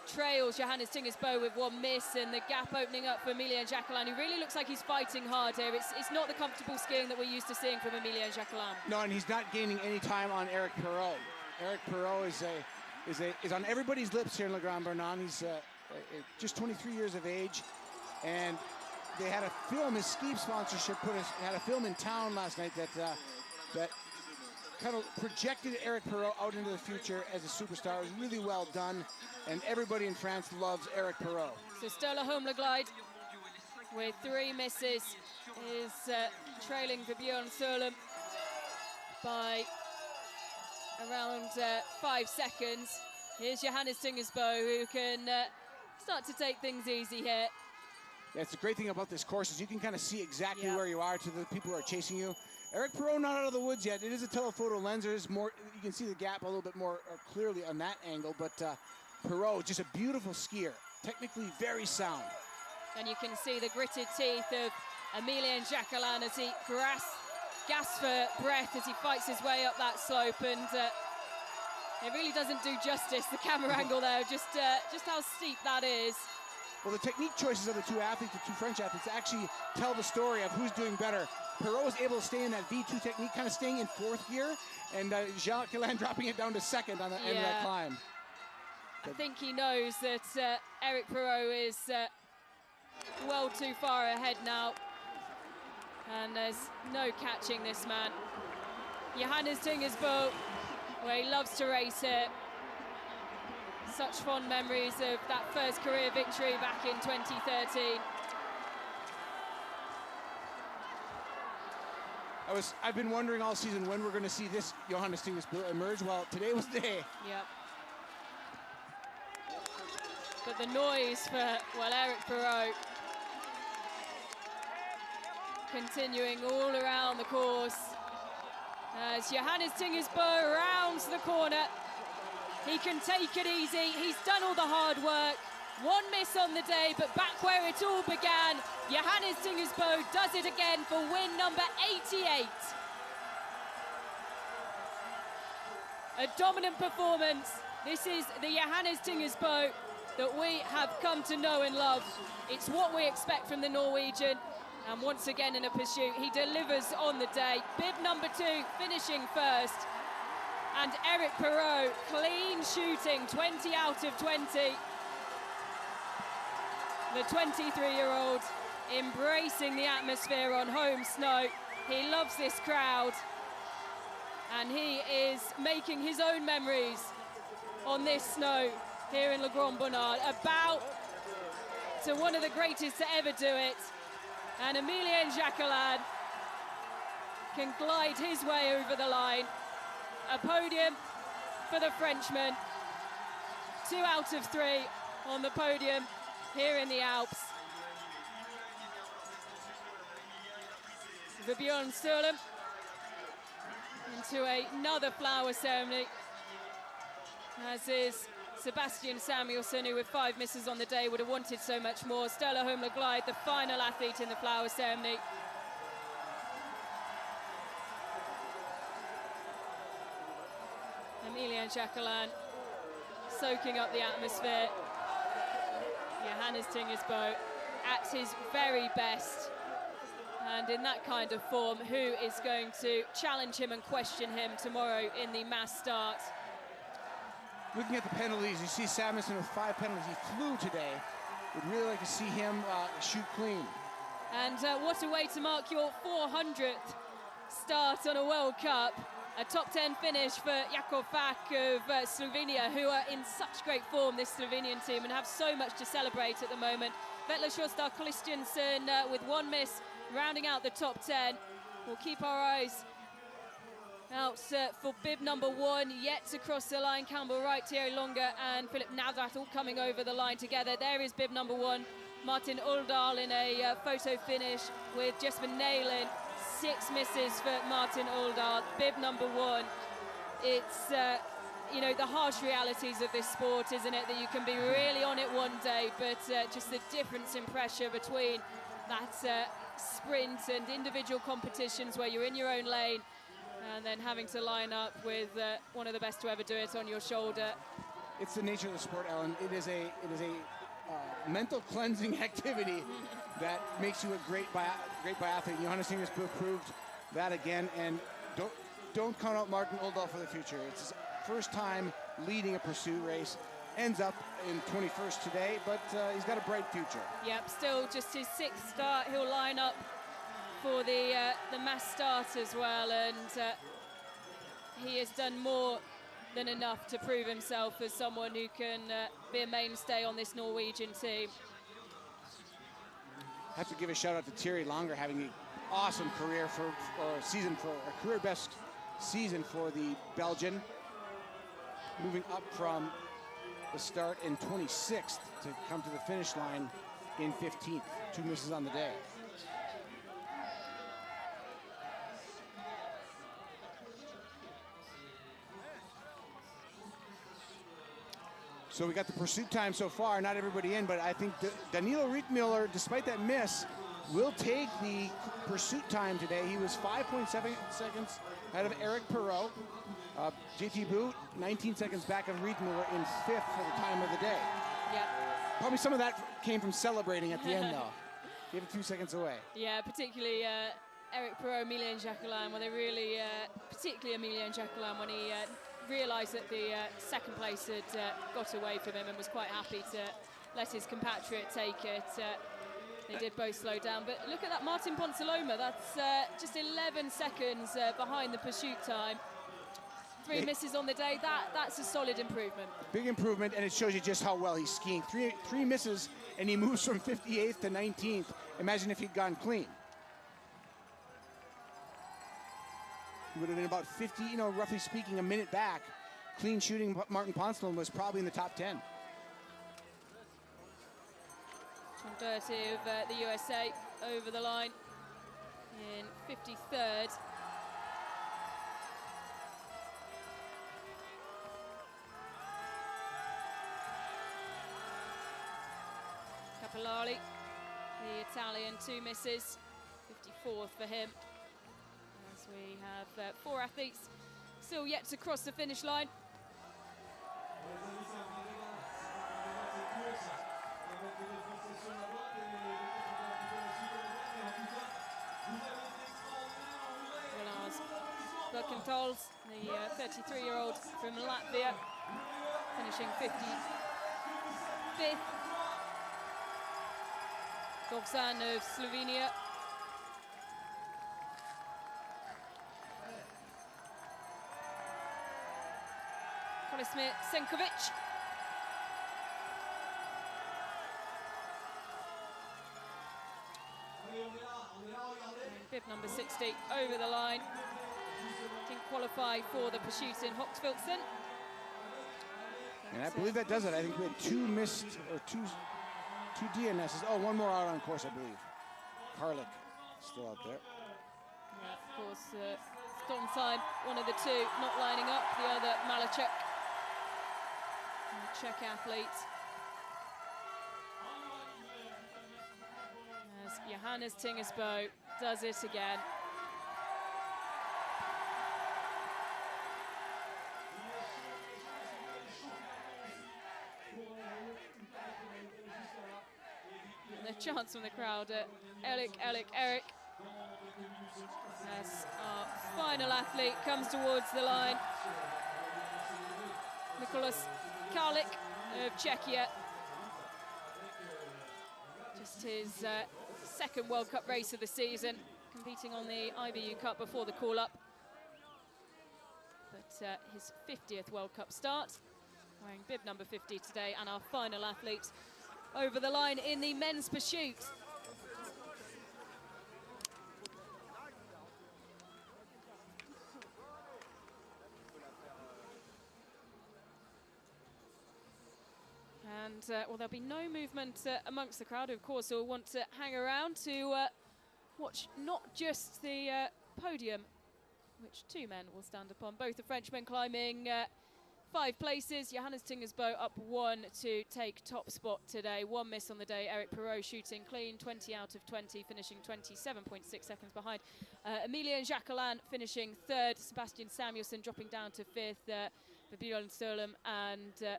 trails Johannes Tingesbo with 1 miss, and the gap opening up for Emilien Jacquelin, who really looks like he's fighting hard here. It's not the comfortable skiing that we're used to seeing from Emilien Jacquelin. No, and he's not gaining any time on Eric Perrault. Eric Perrault is on everybody's lips here in Le Grand Bornand. He's just 23 years of age, and they had a film, his ski sponsorship had a film in town last night that kind of projected Eric Perrault out into the future as a superstar. It was really well done, and everybody in France loves Eric Perrault. So Ståle Holmberg with 3 misses is trailing for Bjorn Sørlum by around 5 seconds. Here's Johannes Tingesbo, who can start to take things easy here. Yeah, it's the great thing about this course is you can kind of see exactly where you are to the people who are chasing you. Eric Perrault not out of the woods yet. It is a telephoto lens. There's more, you can see the gap a little bit more clearly on that angle, but Perrault, just a beautiful skier, technically very sound. And you can see the gritted teeth of Emilien Jacquelin as he gasps for breath as he fights his way up that slope, and it really doesn't do justice, the camera angle there, just how steep that is. Well, the technique choices of the two French athletes, actually tell the story of who's doing better. Perrault was able to stay in that V2 technique, kind of staying in 4th gear, and Jacquelin dropping it down to 2nd on the end of that climb. I think he knows that Eric Perrault is well too far ahead now, and there's no catching this man. Johannes Tingesbo, where he loves to race here. Such fond memories of that first career victory back in 2013. I've been wondering all season when we're going to see this Johannes Tingesbo emerge. Well, today was the day. Yep. But the noise for, well, Eric Perrault continuing all around the course as Johannes Tingesbo rounds the corner. He can take it easy. He's done all the hard work. 1 miss on the day, but back where it all began, Johannes Tingesbo does it again for win number 88. A dominant performance. This is the Johannes Tingesbo that we have come to know and love. It's what we expect from the Norwegian, And once again in a pursuit, he delivers on the day. Bib number 2 finishing first. And Eric Perrault, clean shooting, 20 out of 20. The 23-year-old embracing the atmosphere on home snow. He loves this crowd. And he is making his own memories on this snow here in Le Grand Bonnard. About to one of the greatest to ever do it. And Emilien Jacquelin can glide his way over the line. A podium for the Frenchman. 2 out of 3 on the podium here in the Alps. The Bjorn Sturlum into another flower ceremony, as is Sebastian Samuelsson, who with 5 misses on the day would have wanted so much more. Stella Holmler-Glide, the final athlete in the flower ceremony. Emilien Jacquelin soaking up the atmosphere. Johannes Tingersbo at his very best. And in that kind of form, who is going to challenge him and question him tomorrow in the mass start? Looking at the penalties, you see Samuelsson with 5 penalties. He flew today. Would really like to see him shoot clean. And what a way to mark your 400th start on a World Cup. A top 10 finish for Jakov Fak of Slovenia, who are in such great form, this Slovenian team, and have so much to celebrate at the moment. Vetla Sjostar Christiansen with 1 miss, rounding out the top 10. We'll keep our eyes out for bib number 1, yet to cross the line. Campbell Wright, Thierry Longer and Philip Navrat all coming over the line together. There is bib number 1, Martin Uldal in a photo finish with Jesper Nalen. 6 misses for Martin Uldal, bib number 1. It's, you know, the harsh realities of this sport, isn't it? That you can be really on it one day, but just the difference in pressure between that sprint and individual competitions where you're in your own lane and then having to line up with one of the best to ever do it on your shoulder. It's the nature of the sport, Ellen. It is a mental cleansing activity that makes you a great biathlete. Johannes Tingersbo proved that again, and don't count out Martin Uldal for the future. It's his first time leading a pursuit race. Ends up in 21st today, but he's got a bright future. Yep, still just his 6th start. He'll line up for the mass start as well, and he has done more than enough to prove himself as someone who can be a mainstay on this Norwegian team. I have to give a shout out to Thierry Longer, having an awesome career a career best season for the Belgian, moving up from the start in 26th to come to the finish line in 15th. 2 misses on the day. So we got the pursuit time so far, not everybody in, but I think Danilo Rietmüller, despite that miss, will take the pursuit time today. He was 5.7 seconds ahead of Eric Perrault. JT Boot, 19 seconds back of Rietmüller in 5th for the time of the day. Yeah. Probably some of that came from celebrating at the end, though. Gave it 2 seconds away. Yeah, particularly Eric Perrault, Emilien Jacquelin, when they really, particularly Emilien Jacquelin, when he realised that the second place had got away from him and was quite happy to let his compatriot take it. They did both slow down, but look at that, Martin Ponsaloma, that's just 11 seconds behind the pursuit time. 3 misses on the day, that's a solid improvement. Big improvement, and it shows you just how well he's skiing. Three misses, and he moves from 58th to 19th. Imagine if he'd gone clean. He would have been about 50, you know, roughly speaking, a minute back. Clean shooting, Martin Ponsaloma was probably in the top 10. Tom Doherty of the USA over the line in 53rd. Capellari, the Italian, 2 misses, 54th for him. As we have 4 athletes still yet to cross the finish line. Ellard Birkentols, the 33-year-old from Latvia, finishing 55th. Govsan of Slovenia. Kolismir Senkovic. Bib number 60 over the line. Didn't qualify for the pursuit in Hoxfilson. And I believe that does it. I think we had two missed, or two DNSs. Oh, one more out on course, I believe. Karlik still out there. Yeah, of course, Stonsheim, one of the two, not lining up. The other, Malachek, Czech athlete. As Johannes Tingersbo does it again. And a chance from the crowd at Eric. As our final athlete comes towards the line. Nicholas Karlik of Czechia. Just his second World Cup race of the season, competing on the IBU Cup before the call-up. But his 50th World Cup start, wearing bib number 50 today, and our final athlete over the line in the men's pursuit. And well, there'll be no movement amongst the crowd, of course, who will want to hang around to watch not just the podium, which two men will stand upon. Both the Frenchmen climbing 5 places. Johannes Tingersbo up 1 to take top spot today. 1 miss on the day. Eric Perrault shooting clean, 20 out of 20, finishing 27.6 seconds behind. Emilien Jacquelin finishing 3rd. Sebastian Samuelsson dropping down to 5th. Björn Stolum and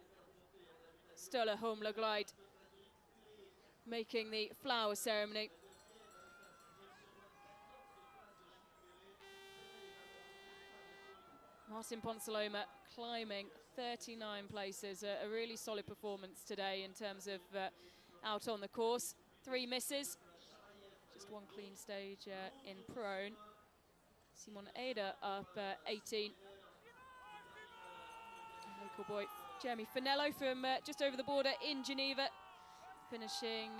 Sturla Holmlaglide making the flower ceremony. Martin Ponsaloma climbing 39 places, a really solid performance today in terms of out on the course. 3 misses, just 1 clean stage in prone. Simon Eder up 18. Local boy Jeremy Finello from just over the border in Geneva, finishing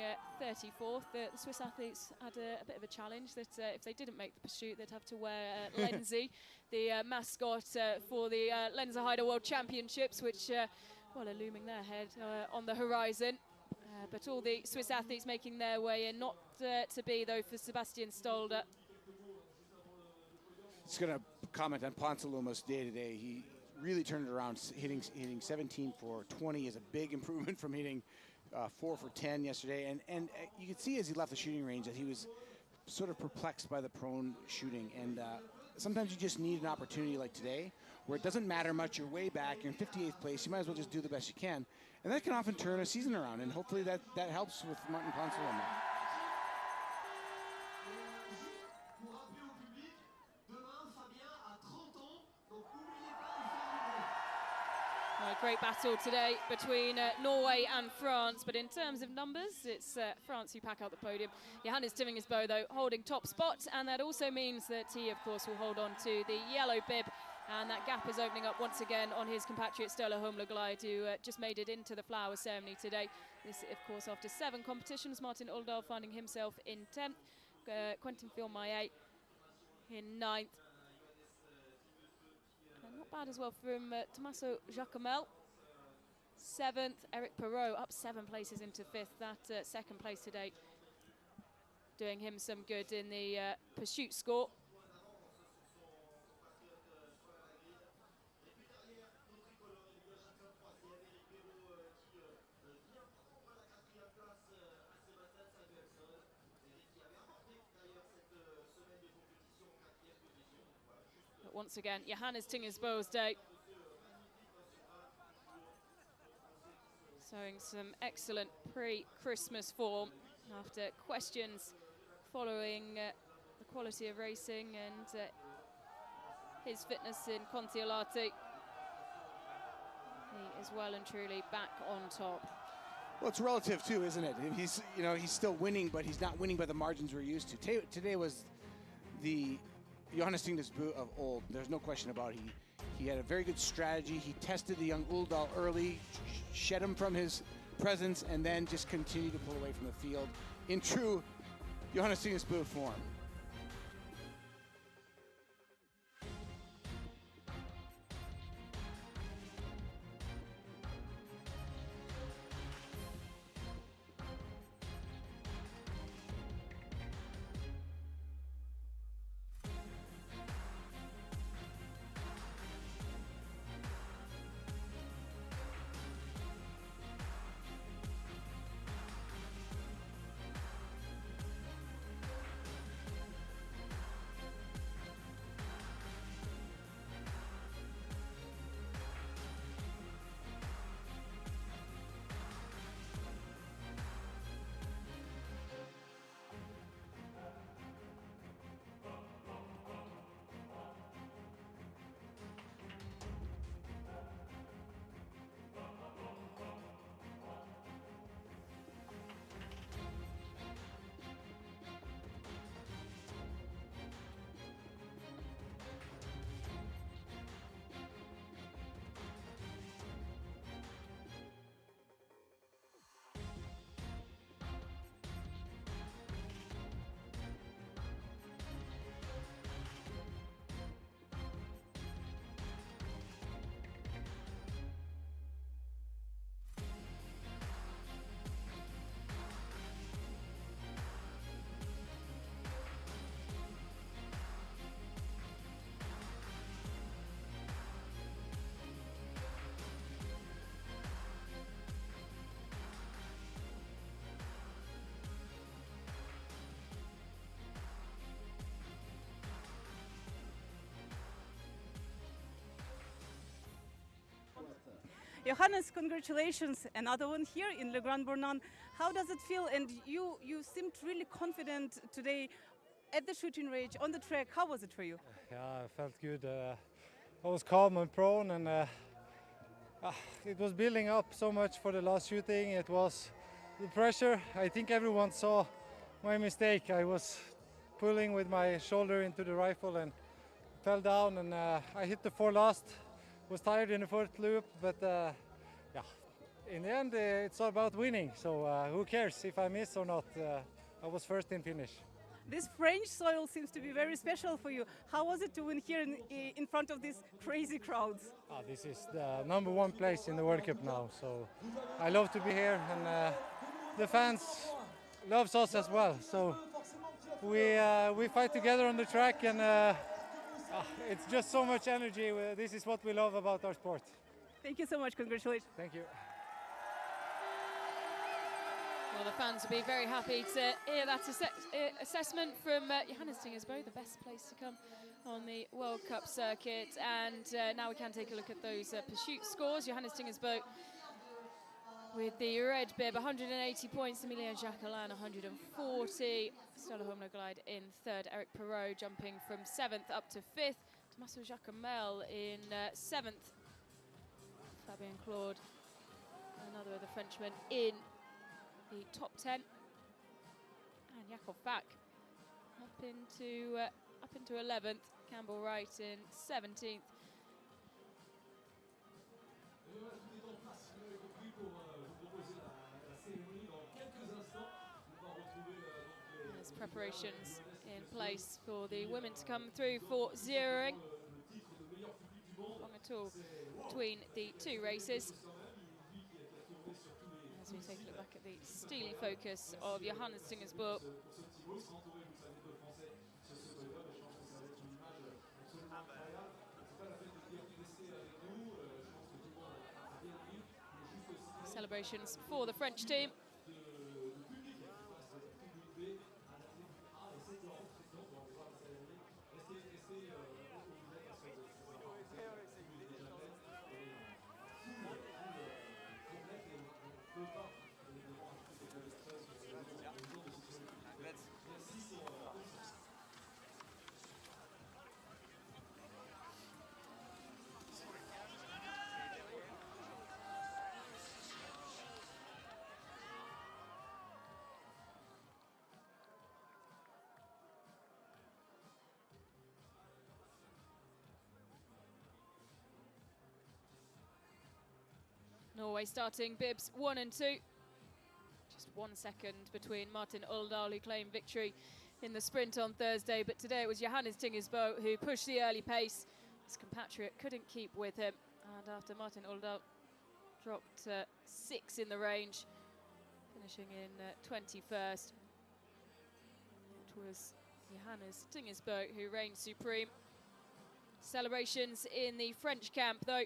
34th. The Swiss athletes had a bit of a challenge that if they didn't make the pursuit, they'd have to wear Lenzi, the mascot for the Lenzerheide World Championships, which well, are looming their head on the horizon. But all the Swiss athletes making their way in, not to be though for Sebastian Stolder. Just going to comment on Ponsaloma's day today. He really turned it around, hitting 17 for 20 is a big improvement from hitting 4 for 10 yesterday. And you could see as he left the shooting range that he was sort of perplexed by the prone shooting. And sometimes you just need an opportunity like today where it doesn't matter much, you're way back, you're in 58th place, you might as well just do the best you can. And that can often turn a season around, and hopefully that helps with Martin Ponsaloma. A great battle today between Norway and France, but in terms of numbers, it's France who pack out the podium. Johannes Tingersbo, though, holding top spot, and that also means that he, of course, will hold on to the yellow bib, and that gap is opening up once again on his compatriot Sturla Holmlaglide, who just made it into the flower ceremony today. This, of course, after 7 competitions. Martin Uldal finding himself in 10th, Quentin Filmaillet in 9th. Not bad as well from Tommaso Giacomel. 7th, Eric Perrault up 7 places into 5th. That second place today doing him some good in the pursuit score. But once again, Johannes Tingersbo's day. Showing some excellent pre-Christmas form after questions following the quality of racing and his fitness in Conti Ellard. He is well and truly back on top. Well, it's relative too, isn't it? He's, you know, he's still winning, but he's not winning by the margins we're used to. Today was the Johannes Tingnes Bø of old. There's no question about it. He had a very good strategy. He tested the young Uldal early, shed him from his presence, and then just continued to pull away from the field in true Johannes Tingnes Bø form. Johannes, congratulations, another one here in Le Grand Bornand. How does it feel? And you seemed really confident today at the shooting range, on the track. How was it for you? Yeah, I felt good. I was calm and prone, and it was building up so much for the last shooting. It was the pressure. I think everyone saw my mistake. I was pulling with my shoulder into the rifle and fell down, and I hit the 4 last. Was tired in the fourth loop, but yeah, in the end it's all about winning, so who cares if I miss or not. I was first in finish. This French soil seems to be very special for you. How was it to win here in front of these crazy crowds? This is the #1 place in the World Cup now, so I love to be here, and the fans loves us as well, so we fight together on the track, and it's just so much energy. This is what we love about our sport. Thank you so much. Congratulations. Thank you. Well, the fans will be very happy to hear that assessment from Johannes Tingnes Bø, the best place to come on the World Cup circuit. And now we can take a look at those pursuit scores. Johannes Tingnes Bø with the red bib, 180 points. Emilien Jacquelin, 140. Stella Holmner-Glide in third. Eric Perrault jumping from 7th up to 5th. Tommaso Jacomel in 7th. Fabien Claude, another of the Frenchmen, in the top 10. And Jakob Back up into 11th. Campbell Wright in 17th. There's preparations in place for the women to come through for zeroing. Long a tour between the two races. As we take a look back at the steely focus of Johannes Tingnes Bø. Celebrations for the French team. Norway starting bibs 1 and 2. Just 1 second between Martin Oldal, who claimed victory in the sprint on Thursday, but today it was Johannes Tingesbo who pushed the early pace. His compatriot couldn't keep with him, and after Martin Oldal dropped 6 in the range, finishing in 21st, it was Johannes Tingesbo who reigned supreme. Celebrations in the French camp, though.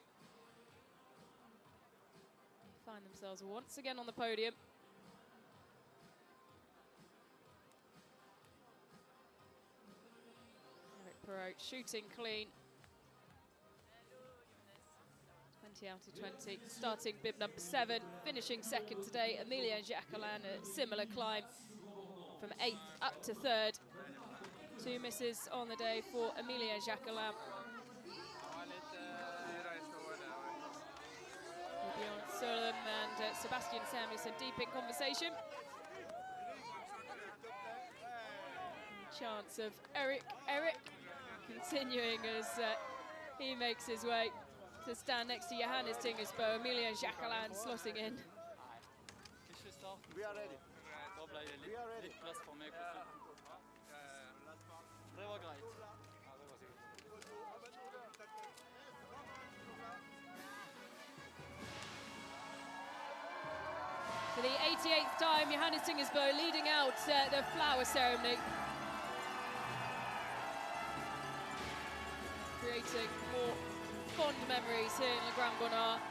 Find themselves once again on the podium. Eric Perrault shooting clean. 20 out of 20. Starting bib number 7, finishing second today. Emilien Jacquelin, a similar climb from 8th up to 3rd. 2 misses on the day for Emilien Jacquelin. Bjorn Solom and Sebastian Samuelsson deep in conversation. Chance of Eric continuing as he makes his way to stand next to Johannes Tingesbo. Emilien Jacquelin slotting in. We are ready. We are ready. For the 88th time, Johannes Tingesbo leading out the flower ceremony. Creating more fond memories here in Le Grand Bonnard.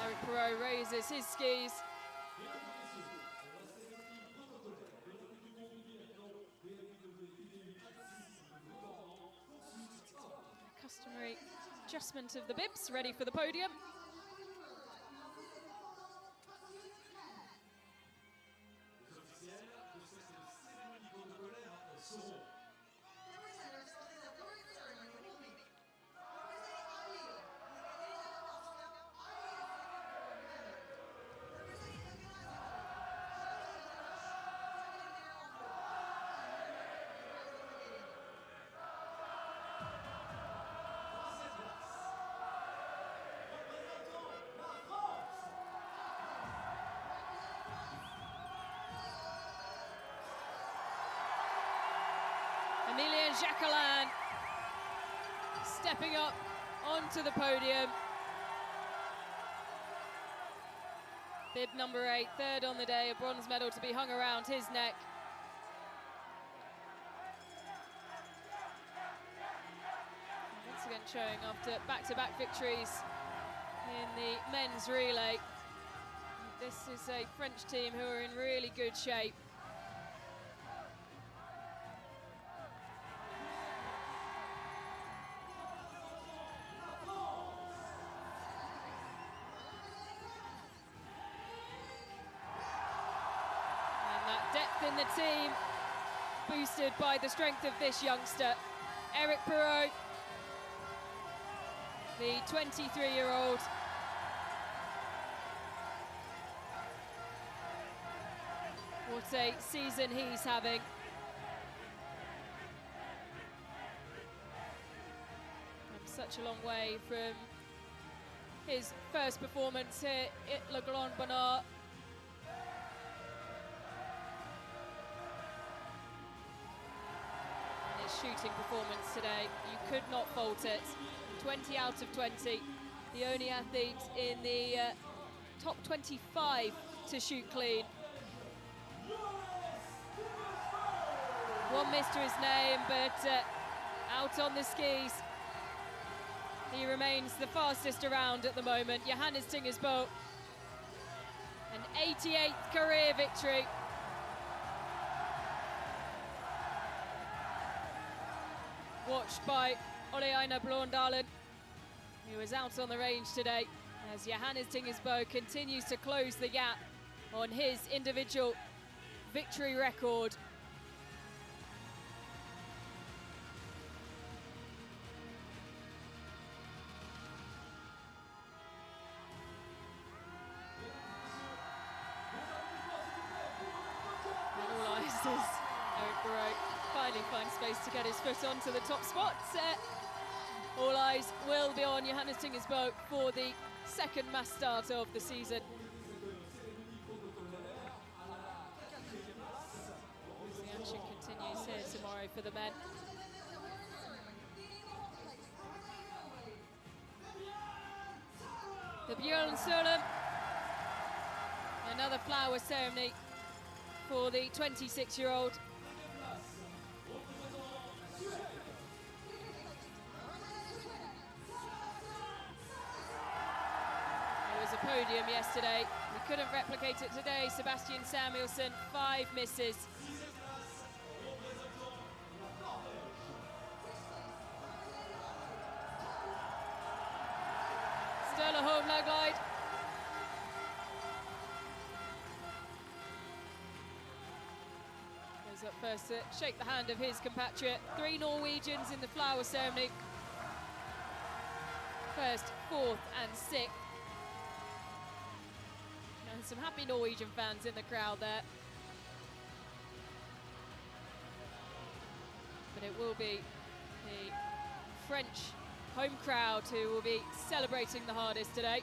Eric Perrault raises his skis. Customary adjustment of the bibs, ready for the podium. Emilien Jacquelin stepping up onto the podium. Bib number 8, 3rd on the day, a bronze medal to be hung around his neck. Once again showing after back-to-back victories in the men's relay. This is a French team who are in really good shape. In the team, boosted by the strength of this youngster, Eric Perrault, the 23-year-old. What a season he's having. And such a long way from his first performance here at Le Grand Bonnard. Shooting performance today, you could not fault it. 20 out of 20, the only athlete in the top 25 to shoot clean. One miss to his name, but out on the skis, he remains the fastest around at the moment. Johannes Tingesbo, an 88th career victory. Watched by Ole Einar Blåndalen, who was out on the range today, as Johannes Tingesbo continues to close the gap on his individual victory record. And all eyes as Eric Perrault finally finds space to get his foot onto the top spot. All eyes will be on Johannes Tingersbo for the second mass start of the season. The action continues here tomorrow for the men. The Björn, another flower ceremony for the 26-year-old. There was a podium yesterday. We couldn't replicate it today. Sebastian Samuelsson, 5 misses. Sturla Holmlaglide. Goes up first to shake the hand of his compatriot. 3 Norwegians in the flower ceremony. First, 4th and 6th. And some happy Norwegian fans in the crowd there. But it will be the French home crowd who will be celebrating the hardest today.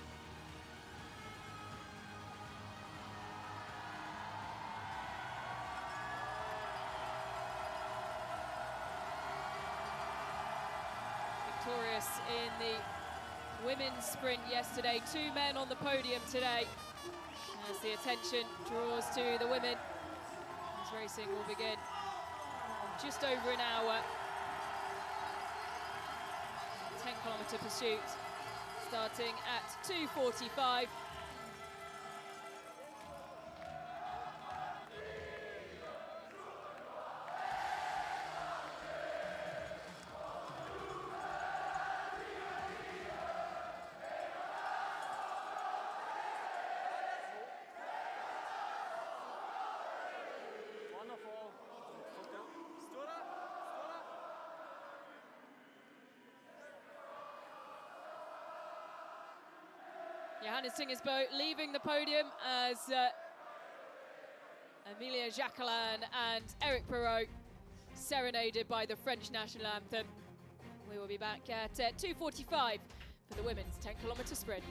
Victorious in the women's sprint yesterday. 2 men on the podium today. As the attention draws to the women, this racing will begin just over an hour. 10-kilometre pursuit starting at 2:45. Johannes Tingersbo leaving the podium as Emilia Jacquelin and Eric Perrault serenaded by the French national anthem. We will be back at 2:45 for the women's 10-kilometre sprint.